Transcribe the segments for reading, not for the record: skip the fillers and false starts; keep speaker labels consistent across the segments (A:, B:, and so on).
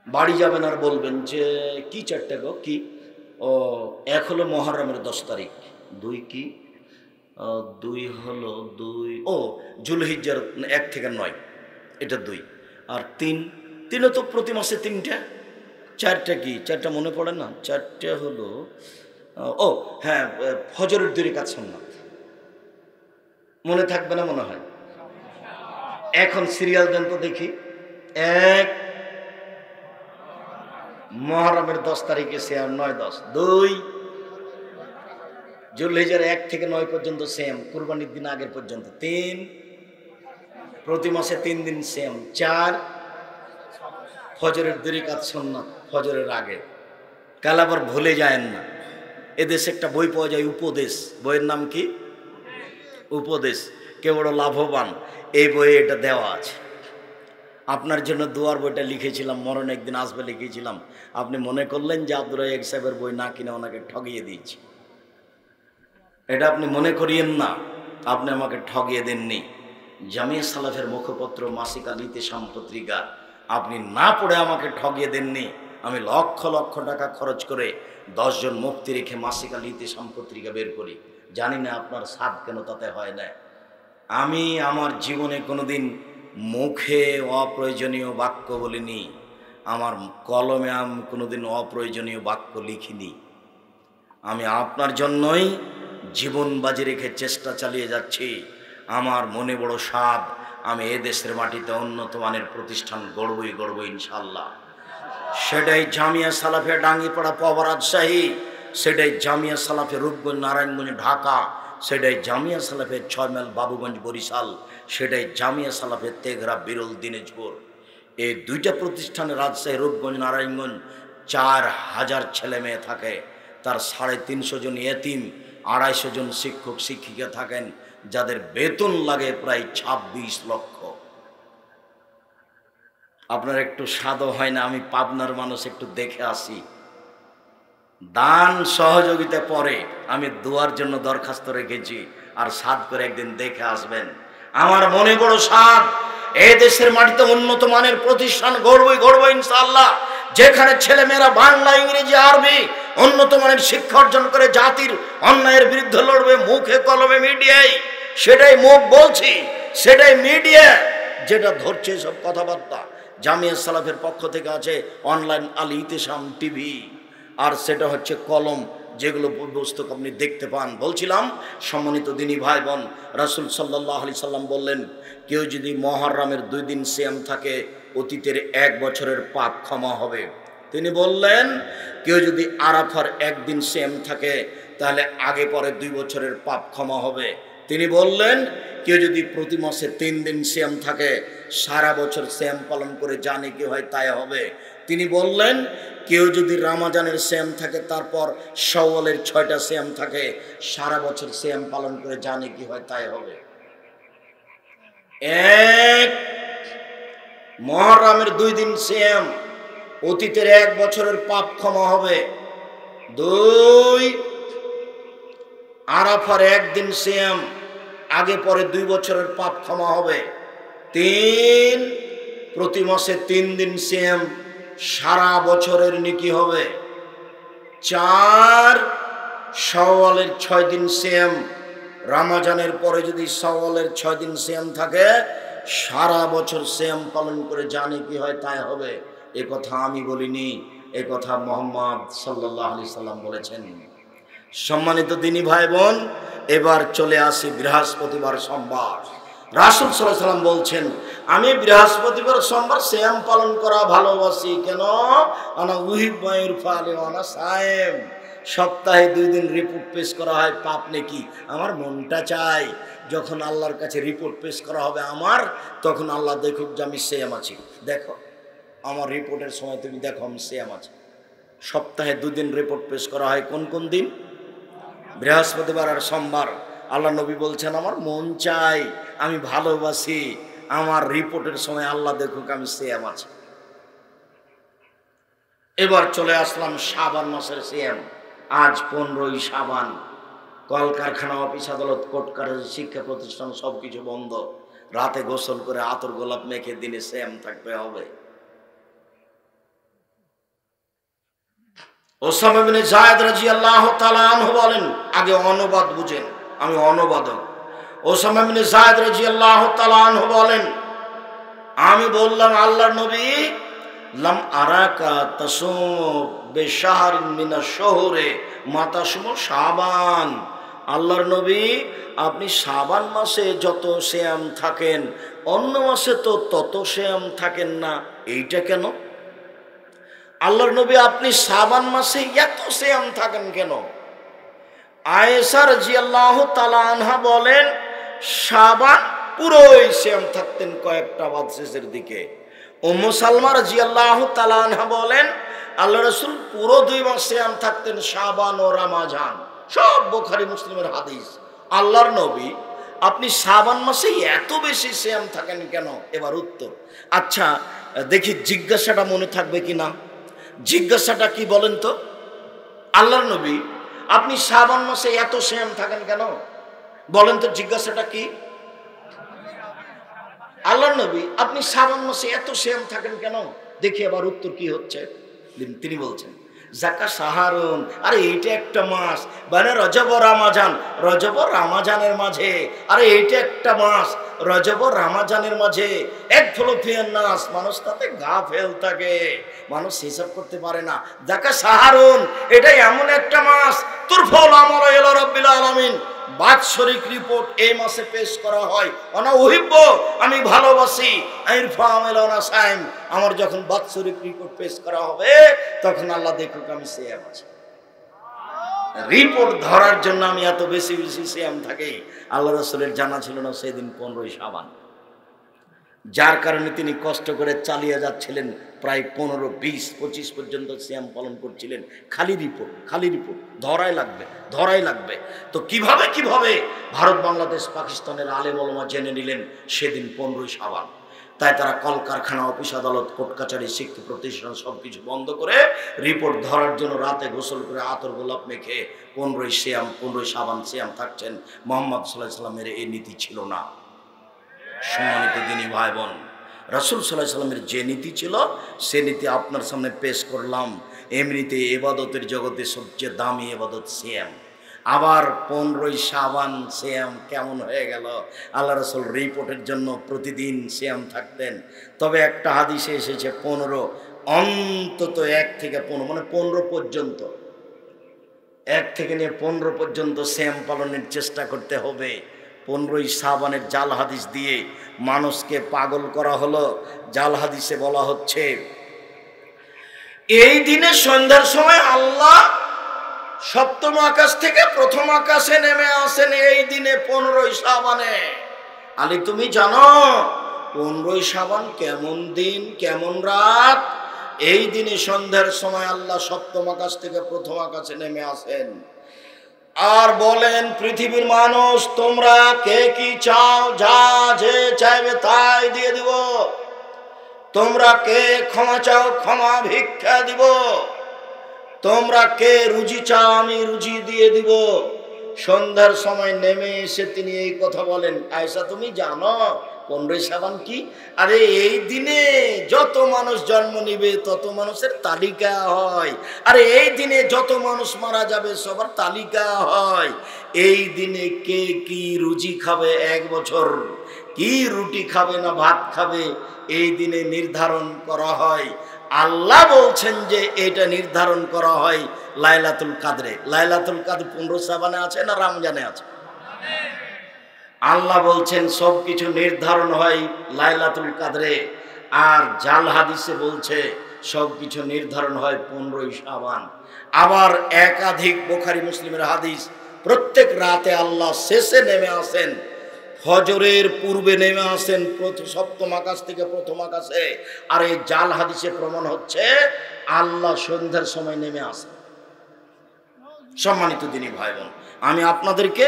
A: বাড়ি যাবেন আর বলবেন যে কি 4টা গো কি? ও এক হলো মহররমের 10 তারিখ, 2 কি? 2 হলো 2 ও জুলহিজ্জার 1 থেকে 9, এটা 2। আর 3ও তো প্রতি মাসে 3টা। 4টা কি? 4টা মনে পড়ে না? 4টা হলো ও হ্যাঁ, ফজরের 2 রাকাত সুন্নাত। মনে থাকবে না মনে হয়। এখন সিরিয়াল দেন তো দেখি। 1 মুহররমের 10 তারিখে সিয়াম, 9-10। 2 জুলহিজ্জার 1 থেকে 9 পর্যন্ত সিয়াম, কুরবানির দিন আগের পর্যন্ত। 3 প্রতি মাসে 3 দিন সিয়াম। 4 ফজরের 2 রাকাত সুন্নাত ফজরের আগে। কাল আবার ভুলে যায়েন না। এদেশে একটা বই পাওয়া যায়, উপদেশ। বইয়ের নাম কি? উপদেশ। কে বড় লাভবান, এই বইয়ে এটা দেওয়া আছে। আপনার জন্য দুয়ার বইটা লিখেছিলাম, মরণ একদিন আসবে লিখেছিলাম। আপনি মনে করলেন যে আব্দুর রাজ্জাক সাহেবের বই না কিনে ওনাকে ঠগিয়ে দিয়েছি। এটা আপনি মনে করিয়েন না, আপনি আমাকে ঠগিয়ে দেননি। জামিয়া সালাফের মুখপত্র মাসিক আল ইতিসাম পত্রিকা আপনি না পড়ে আমাকে ঠগিয়ে দেননি। আমি লক্ষ লক্ষ টাকা খরচ করে 10 জন মুফতি রেখে মাসিক আল ইতিসাম পত্রিকা বের করি। জানি না আপনার সাধ কেন তাতে হয় না। আমি আমার জীবনে কোনোদিন মুখে অপ্রয়োজনীয় বাক্য বলিনি, আমার কলমে আমি কোনোদিন অপ্রয়োজনীয় বাক্য লিখিনি। আমি আপনার জন্যই জীবন বাজি রেখে চেষ্টা চালিয়ে যাচ্ছি। আমার মনে বড় সাধ, আমি এদেশের মাটিতে উন্নত মানের প্রতিষ্ঠান গড়বই ইনশাল্লাহ। সেটাই জামিয়া সালাফে ডাঙ্গিপাড়া পাওয়া রাজশাহী, সেটাই জামিয়া সালাফে রূপগঞ্জ নারায়ণগঞ্জ ঢাকা, সেটাই জামিয়া সালাফের 6 মাইল বাবুগঞ্জ বরিশাল, সেটাই জামিয়া সালাফের তেঘরা বিরল দিনাজপুর। এই 2টা প্রতিষ্ঠানে রাজশাহী রূপগঞ্জ নারায়ণগঞ্জ 4000 ছেলে মেয়ে থাকে। তার 350 জন এতিম, 250 জন শিক্ষক শিক্ষিকা থাকেন, যাদের বেতন লাগে প্রায় 26 লক্ষ। আপনার একটু স্বাদও হয় না আমি পাবনার মানুষ, একটু দেখে আসি। দান সহযোগিতা পরে, আমি দোয়ার জন্য দরখাস্ত রেখেছি, আর সাধ করে একদিন দেখে আসবেন। আমার মনে বড় সাধ, এই দেশের মাটিতে উন্নত মানের প্রতিষ্ঠান গড়বই ইনশাআল্লাহ। যেখানে ছেলেমেয়েরা বাংলা ইংরেজি আরবি উন্নত মানের শিক্ষা অর্জন করে জাতির অন্যায়ের বিরুদ্ধে লড়বে মুখে কলমে মিডিয়ায়। সেটাই মুখ বলছি, সেটাই মিডিয়া যেটা ধরছে সব কথাবার্তা। জামিয়া সালাফের পক্ষ থেকে আছে অনলাইন আল ইতিসাম টিভি, আর সেটা হচ্ছে কলম, যেগুলো পুস্তক আপনি দেখতে পান। বলছিলাম সম্মানিত দিনী ভাই বোন, রাসূল সাল্লাল্লাহু আলাইহি সাল্লাম বললেন, কেউ যদি মুহররমের 2 দিন সিয়াম থাকে অতীতের 1 বছরের পাপ ক্ষমা হবে। তিনি বললেন, কেউ যদি আরাফার 1 দিন সিয়াম থাকে তাহলে আগে পরে 2 বছরের পাপ ক্ষমা হবে। তিনি বললেন, কেউ যদি প্রতি মাসে 3 দিন সিয়াম থাকে, সারা বছর সিয়াম পালন করে জানে কি হয় তাই হবে। তিনি বললেন, কেউ যদি রমজানের সিয়াম থাকে তারপর শাওয়ালের 6টা সিয়াম থাকে, সারা বছর সিয়াম পালন করে জানে কি হয় তাই হবে। 1 মুহররমের 2 দিন সিয়াম, অতীতের 1 বছরের পাপ ক্ষমা হবে। 2 আরাফার 1 দিন সিয়াম, আগে পরে 2 বছরের পাপ ক্ষমা হবে। 3 প্রতি মাসে 3 দিন সিয়াম, সারা বছরের নেকি হবে। 4 শাওয়ালের 6 দিন সিয়াম, রমজানের পরে যদি শাওয়ালের 6 দিন সিয়াম থাকে, সারা বছর সিয়াম পালন করে জানে কি হয় তাই হবে। এ কথা আমি বলিনি, এ কথা মুহাম্মদ সাল্লাল্লাহু আলাইহি সাল্লাম বলেছেন। সম্মানিত দিনী ভাই বোন, এবার চলে আসি বৃহস্পতিবার সোমবার। রাসূল সাল্লাল্লাহু আলাইহি সাল্লাম বলছেন, আমি বৃহস্পতিবার সোমবার সিয়াম পালন করা ভালোবাসি। কেন? আনা উহিব্বু ইরফালি ওয়ানা সায়েম। সপ্তাহে 2 দিন রিপোর্ট পেশ করা হয় পাপ নেকি, আমার মনটা চায় যখন আল্লাহর কাছে রিপোর্ট পেশ করা হবে আমার, তখন আল্লাহ দেখুক যে আমি সিয়াম আছি। দেখো আমার রিপোর্টের সময় তুমি দেখো আমি সিয়াম আছি। সপ্তাহে 2 দিন রিপোর্ট পেশ করা হয়, কোন কোন দিন? বৃহস্পতিবার আর সোমবার। আল্লাহ নবী বলছেন, আমার মন চাই, আমি ভালোবাসি আমার রিপোর্টের সময় আল্লাহ দেখুক আমি সিয়াম আছি। এবার চলে আসলাম শাবান মাসের সিয়াম। আজ 15ই শাবান। কলকারখানা, অফিস আদালত, কোর্ট কাছারি, শিক্ষা প্রতিষ্ঠান সবকিছু বন্ধ। রাতে গোসল করে আতর গোলাপ মেখে দিনে সিয়াম থাকতে হবে। ওসামা ইবনে যায়েদ রাদিয়াল্লাহু তাআলা আনহু বলেন, আগে অনুবাদ বুঝেন, আমি অনুবাদক। ওসামা ইবনে যায়েদ রাদিয়াল্লাহু তাআলা আনহু বলেন, আমি বললাম আল্লাহর নবী, লাম আরাকা তাসুম বিশাহরিন মিনাশ শুহুরে মা তাসুমু শাবান। আল্লাহর নবী, আপনি শাবান মাসে যত সিয়াম থাকেন অন্য মাসে তো তত সিয়াম থাকেন না, এইটা কেন? আল্লাহর নবী, আপনি শাবান মাসে এত সিয়াম থাকেন কেন? আয়েশা রাদিয়াল্লাহু তাআলা আনহা বলেন, শাবান পুরোই সিয়াম থাকতেন, কয়েকটা বাদ শেষের দিকে। উম্মু সালমা রাদিয়াল্লাহু তাআলা আনহা বলেন, আল্লাহ রাসূল পুরো 2 মাস সিয়াম থাকতেন, শাবান ও রমাজান। সব বুখারী মুসলিমের হাদিস। আল্লাহর নবী, আপনি শাবান মাসে এত বেশি সিয়াম থাকেন কেন? এবার উত্তর। আচ্ছা দেখি জিজ্ঞাসাটা মনে থাকবে কিনা। জিজ্ঞাসাটা কি বলেন তো? আল্লাহর নবী, আপনি শাবান মাসে এত সিয়াম থাকেন কেন? বলেন তো জিজ্ঞাসাটা কি? আল্লাহর নবী, আপনি শাবান মাসে এত সিয়াম থাকেন কেন? দেখি আবার উত্তর কি হচ্ছে। তিনি বলছেন, জাকা সাহারুন, আরে এইটা একটা মাস, মানে রজব ও রামাজান, রজব ও রামাজানের মাঝে, আরে এইটা একটা মাস, রজব ও রামাজানের মাঝে এক ফলফিয়ান নাস, মানুষ তাতে গাফেল থাকে, মানুষ হিসাব করতে পারে না। জাকা সাহারুন, এটা এমন একটা মাস, তুরফাউল আমাল ইলা রাব্বিল আলামিন, বাৎসরিক রিপোর্ট এই মাসে পেশ করা হয়। অনা উহিব্ব, আমি ভালোবাসি, আইরফা আমালানা সাইম, আমার যখন বাৎসরিক রিপোর্ট পেশ করা হবে তখন আল্লাহ দেখুক আমি সিয়াম আছি। রিপোর্ট ধরার জন্য আমি এত বেশি বেশি সিয়াম থাকি। আল্লাহ রাসূলের জানা ছিল না সেদিন 15ই শাবান, যার কারণে তিনি কষ্ট করে চালিয়ে যাচ্ছিলেন, প্রায় 15, 20, 25 পর্যন্ত সিয়াম পালন করছিলেন। খালি রিপোর্ট, খালি রিপোর্ট, ধরাই লাগবে, ধরাই লাগবে। তো কিভাবে কিভাবে ভারত, বাংলাদেশ, পাকিস্তানের আলেম ওলামা জেনে নিলেন সেদিন 15ই শাবান। তাই তারা কলকারখানা, অফিস আদালত, কোর্ট কাছারি, শিক্ষা প্রতিষ্ঠান সব কিছু বন্ধ করে রিপোর্ট ধরার জন্য রাতে গোসল করে আতর গোলাপ মেখে 15ই শাবান সিয়াম থাকছেন। মুহাম্মদ সাল্লাল্লাহু আলাইহি সাল্লামের এই নীতি ছিল না। সম্মানিত দিনী ভাই বোন, রাসূল সাল্লাল্লাহু আলাইহি সাল্লামের যে নীতি ছিল সে নীতি আপনার সামনে পেশ করলাম। এমনিতে ইবাদতের জগতে সবচেয়ে দামি ইবাদত সিয়াম। আবার 15ই শাবান সিয়াম কেমন হয়ে গেল? আল্লাহ রাসূল রিপোর্টের জন্য প্রতিদিন সিয়াম থাকতেন। তবে একটা হাদিসে এসেছে 15, অন্তত 1 থেকে 15, মানে 15 পর্যন্ত, 1 থেকে নিয়ে 15 পর্যন্ত সিয়াম পালনের চেষ্টা করতে হবে। 15ই শাবানের জাল হাদিস দিয়ে মানুষকে পাগল করা হলো। জাল হাদিসে বলা হচ্ছে, এই দিনে সন্ধ্যার সময় আল্লাহ সপ্তম আকাশ থেকে প্রথম আকাশে নেমে আসেন। এই দিনে 15ই শাবানে। আলী তুমি জানো 15ই শাবান কেমন দিন, কেমন রাত? এই দিনে সন্ধ্যার সময় আল্লাহ সপ্তম আকাশ থেকে প্রথম আকাশে নেমে আসেন আর বলেন, পৃথিবীর মানুষ তোমরা কে কি চাও, যা যে চাইবে তাই দিয়ে দিব। তোমরা কে ক্ষমা চাও, ক্ষমা ভিক্ষা দিব। তোমরা কে রুজি চাও, আমি রুজি দিয়ে দিব। সন্ধ্যার সময় নেমে এসে তিনি এই কথা বলেন, আয়েশা তুমি জানো 15ই শাবান কি? আরে এই দিনে যত মানুষ জন্ম নিবে তত মানুষের তালিকা হয়। আরে এই দিনে যত মানুষ মারা যাবে সবার তালিকা হয়। এই দিনে কে কি রুজি খাবে, 1 বছর কি রুটি খাবে না ভাত খাবে, এই দিনে নির্ধারণ করা হয়। আল্লাহ বলছেন যে এটা নির্ধারণ করা হয় লাইলাতুল কাদরে। লাইলাতুল কাদর 15 শাবানে আছে না রমজানে আছে? আল্লাহ বলছেন সব কিছু নির্ধারণ হয় লাইলাতুল কাদরে। আর জাল হাদিসে বলছে সব কিছু নির্ধারণ হয় 15ই শাবান। আবার একাধিক বুখারী মুসলিমের হাদিস, প্রত্যেক রাতে আল্লাহ শেষে নেমে আসেন, ফজরের পূর্বে নেমে আসেন সপ্তম আকাশ থেকে প্রথম আকাশে। আর এই জাল হাদিসে প্রমাণ হচ্ছে আল্লাহ সন্ধ্যার সময় নেমে আসেন। সম্মানিত দিনী ভাই বোন, আমি আপনাদেরকে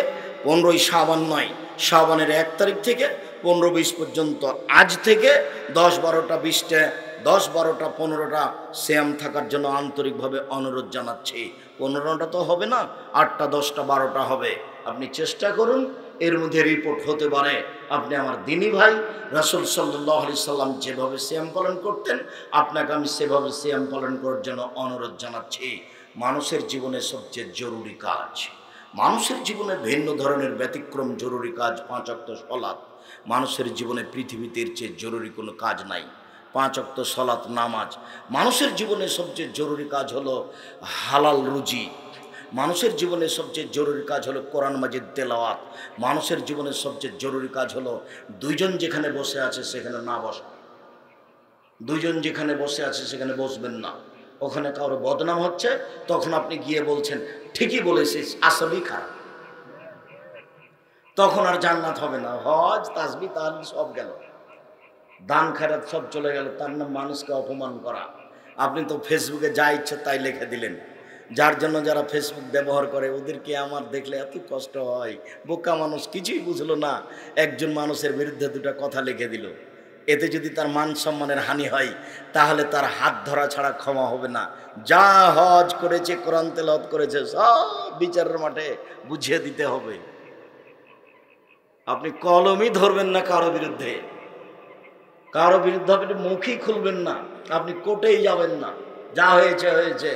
A: 15ই শাবান নয়, শাবানের 1 তারিখ থেকে 15-20 পর্যন্ত, আজ থেকে 10, 12টা, 20টা, 10, 12টা, 15টা সিয়াম থাকার জন্য আন্তরিকভাবে অনুরোধ জানাচ্ছি। 15টা তো হবে না, 8টা, 10টা, 12টা হবে। আপনি চেষ্টা করুন, এর মধ্যে রিপোর্ট হতে পারে আপনি আমার দিনী ভাই। রাসূল সাল্লাল্লাহু আলাইহি সাল্লাম যেভাবে সিয়াম পালন করতেন আপনাকে আমি সেভাবে সিয়াম পালন করার জন্য অনুরোধ জানাচ্ছি। মানুষের জীবনে সবচেয়ে জরুরি কাজ, মানুষের জীবনে ভিন্ন ধরনের ব্যতিক্রম জরুরি কাজ 5 ওয়াক্ত সালাত। মানুষের জীবনে পৃথিবীতে এর চেয়ে জরুরি কোনো কাজ নাই। 5 ওয়াক্ত সালাত নামাজ। মানুষের জীবনে সবচেয়ে জরুরি কাজ হলো হালাল রুজি। মানুষের জীবনে সবচেয়ে জরুরি কাজ হলো কোরআন মাজিদ তেলাওয়াত। মানুষের জীবনে সবচেয়ে জরুরি কাজ হলো দুইজন যেখানে বসে আছে সেখানে না বসা। দুইজন যেখানে বসে আছে সেখানে বসবেন না। ওখানে কারো বদনাম হচ্ছে, তখন আপনি গিয়ে বলছেন ঠিকই বলেছিস, আসলেই খারাপ। তখন আর জান্নাত হবে না। হজ তাসবিহ তাহলিল সব গেল, দান খেরাত সব চলে গেল। তার নাম মানুষকে অপমান করা। আপনি তো ফেসবুকে যা ইচ্ছে তাই লিখে দিলেন। যার জন্য যারা ফেসবুক ব্যবহার করে ওদেরকে আমার দেখলে এত কষ্ট হয়। বোকা মানুষ, কিছুই বুঝলো না, একজন মানুষের বিরুদ্ধে দুটো কথা লিখে দিল। এতে যদি তার মান সম্মানের হানি হয় তাহলে তার হাত ধরা ছাড়া ক্ষমা হবে না। যা হজ করেছে, কোরআন তেলাওয়াত করেছে, সব বিচারের মাঠে বুঝিয়ে দিতে হবে। আপনি কলমই ধরবেন না কারো বিরুদ্ধে, কারো বিরুদ্ধে আপনি মুখই খুলবেন না, আপনি কোর্টেই যাবেন না। যা হয়েছে হয়েছে,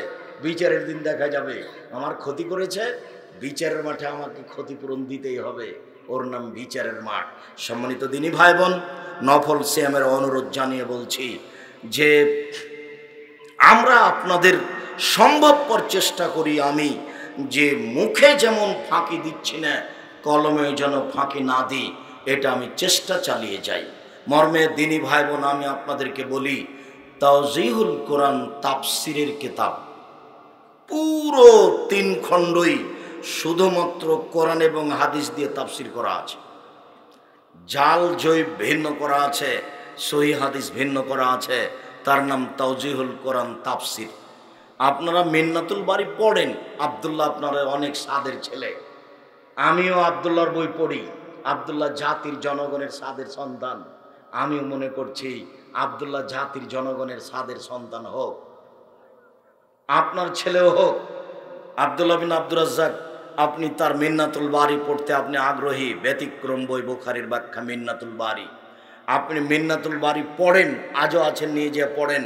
A: বিচারের দিন দেখা যাবে। আমার ক্ষতি করেছে, বিচারের মাঠে আমাকে ক্ষতিপূরণ দিতেই হবে। ওর নাম বিচারের মাঠ। সম্মানিত দিনী ভাই বোন, নফল সিয়ামের অনুরোধ জানিয়ে বলছি যে আমরা আপনাদের সম্ভবপর চেষ্টা করি আমি যে মুখে যেমন ফাঁকি দিচ্ছি না, কলমে যেন ফাঁকি না দিই, এটা আমি চেষ্টা চালিয়ে যাই। মর্মে দিনী ভাই বোন, আমি আপনাদেরকে বলি, তাওজিহুল কোরআন তাফসিরের কিতাব পুরো 3 খণ্ডই শুধুমাত্র কোরআন এবং হাদিস দিয়ে তাফসির করা আছে। জাল জৈব ভিন্ন করা আছে, সহিহ হাদিস ভিন্ন করা আছে। তার নাম তাওজিহুল কোরআন তাফসির। আপনারা মিন্নাতুল বারী পড়েন। আব্দুল্লাহ আপনারা অনেক সাদের ছেলে, আমিও আব্দুল্লাহর বই পড়ি। আব্দুল্লাহ জাতির জনগণের সাদের সন্তান। আমিও মনে করছি আব্দুল্লাহ জাতির জনগণের সাদের সন্তান হোক, আপনার ছেলেও হোক। আব্দুল্লাহ বিন আব্দুর রাজ্জাক, আপনি তার মিন্নাতুল বারী পড়তে আপনি আগ্রহী। ব্যতিক্রম বই, বুখারীর ব্যাখ্যা মিন্নাতুল বারী। আপনি মিন্নাতুল বারী পড়েন, আজও আছেন, নিয়ে যেয়ে পড়েন।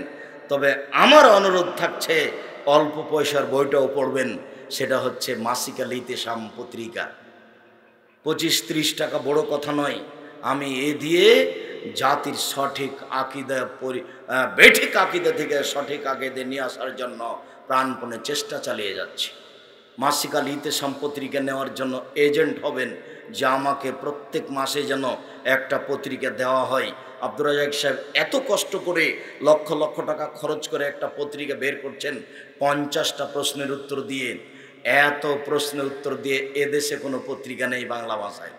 A: তবে আমার অনুরোধ থাকছে, অল্প পয়সার বইটাও পড়বেন। সেটা হচ্ছে মাসিক আল ইতিসাম পত্রিকা। 25-30 টাকা বড় কথা নয়। আমি এ দিয়ে জাতির সঠিক আকিদা, বেঠিক আকিদা থেকে সঠিক আকিদা নিয়ে আসার জন্য প্রাণপণে চেষ্টা চালিয়ে যাচ্ছি। মাসিক আল ইতিসাম পত্রিকা নেওয়ার জন্য এজেন্ট হবেন, যে আমাকে প্রত্যেক মাসে যেন একটা পত্রিকা দেওয়া হয়। আব্দুর রাজ্জাক সাহেব এত কষ্ট করে লক্ষ লক্ষ টাকা খরচ করে একটা পত্রিকা বের করছেন 50টা প্রশ্নের উত্তর দিয়ে। এত প্রশ্নের উত্তর দিয়ে এদেশে কোনো পত্রিকা নেই বাংলা ভাষায়।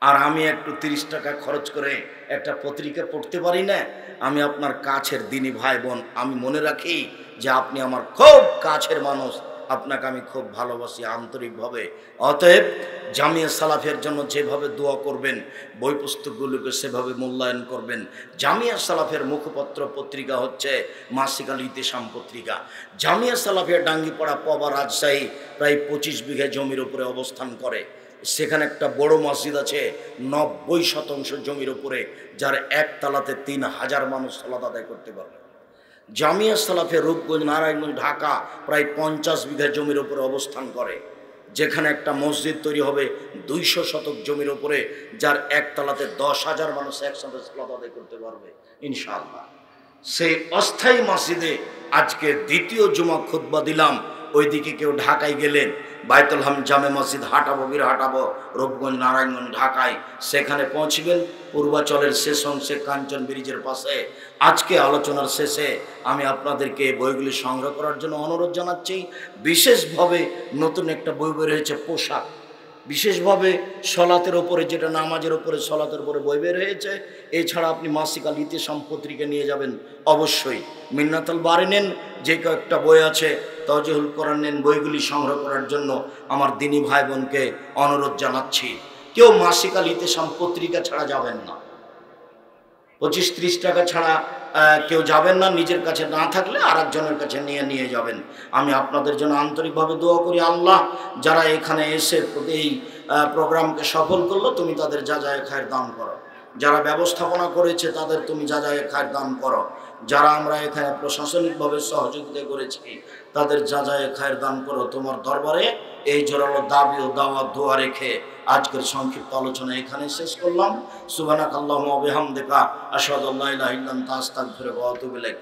A: আর আমি একটু 30 টাকা খরচ করে একটা পত্রিকা পড়তে পারি না। আমি আপনার কাছের দিনী ভাই বোন, আমি মনে রাখি যে আপনি আমার খুব কাছের মানুষ, আপনাকে আমি খুব ভালোবাসি আন্তরিকভাবে। অতএব জামিয়া সালাফের জন্য যেভাবে দোয়া করবেন, বই পুস্তকগুলোকে সেভাবে মূল্যায়ন করবেন। জামিয়া সালাফের মুখপত্র পত্রিকা হচ্ছে মাসিক আল ইতিসাম পত্রিকা। জামিয়া সালাফের ডাঙ্গিপাড়া পবা রাজশাহী প্রায় 25 বিঘা জমির উপরে অবস্থান করে। সেখানে একটা বড় মসজিদ আছে 90% জমির উপরে, যার একতলাতে 3000 মানুষ সালাত আদায় করতে পারবে। জামিয়া সালাফের রূপগঞ্জ, নারায়ণগঞ্জ, ঢাকা প্রায় 50 বিঘা জমির উপরে অবস্থান করে, যেখানে একটা মসজিদ তৈরি হবে 200 শতক জমির উপরে, যার একতলাতে 10,000 মানুষ একসাথে সালাত আদায় করতে পারবে ইনশাআল্লাহ। সেই অস্থায়ী মসজিদে আজকে দ্বিতীয় জুমা খুতবা দিলাম। ওইদিকে কেউ ঢাকায় গেলেন, বাইতুল হাম জামে মসজিদ হাঁটাবো, হাঁটাবো রূপগঞ্জ, নারায়ণগঞ্জ, ঢাকায়, সেখানে পৌঁছবেন। পূর্বাচলের শেষ অংশে কাঞ্চন ব্রিজের পাশে। আজকে আলোচনার শেষে আমি আপনাদেরকে বইগুলি সংগ্রহ করার জন্য অনুরোধ জানাচ্ছি। বিশেষভাবে নতুন একটা বই বের হয়েছে পোশাক, বিশেষভাবে সলাতের ওপরে, যেটা নামাজের ওপরে, সলাতের উপরে বই বের হয়েছে। এছাড়া আপনি মাসিক আল ইতিসাম পত্রিকা নিয়ে যাবেন অবশ্যই। মিন্নাতুল বারী নেন, যে কয়েকটা বই আছে, তাওজিহুল কোরআন নেন। বইগুলি সংগ্রহ করার জন্য আমার দিনী ভাই বোনকে অনুরোধ জানাচ্ছি। কেউ মাসিক আল ইতিসাম পত্রিকা ছাড়া যাবেন না, 25-30 টাকা ছাড়া কেউ যাবেন না। নিজের কাছে না থাকলে আর একজনের কাছে নিয়ে যাবেন। আমি আপনাদের জন্য আন্তরিকভাবে দোয়া করি, আল্লাহ যারা এখানে এসে এই প্রোগ্রামকে সফল করলো, তুমি তাদের যা যায় খায়ের দান করো। যারা ব্যবস্থাপনা করেছে তাদের তুমি যা যায় খায়ের দান করো। যারা আমরা এখানে প্রশাসনিকভাবে সহযোগিতা করেছি তাদের যাজায়ে খায়ের দান করো। তোমার দরবারে এই জোরালো দাবি ও দাওয়াত দোয়া রেখে আজকের সংক্ষিপ্ত আলোচনা এখানে শেষ করলাম। সুবহানাকাল্লাহুম্মা ওয়া বিহামদিকা আশহাদু আল্লা ইলাহা ইল্লা আনতা আস্তাগফিরুকা ওয়া আতুবু ইলাইক।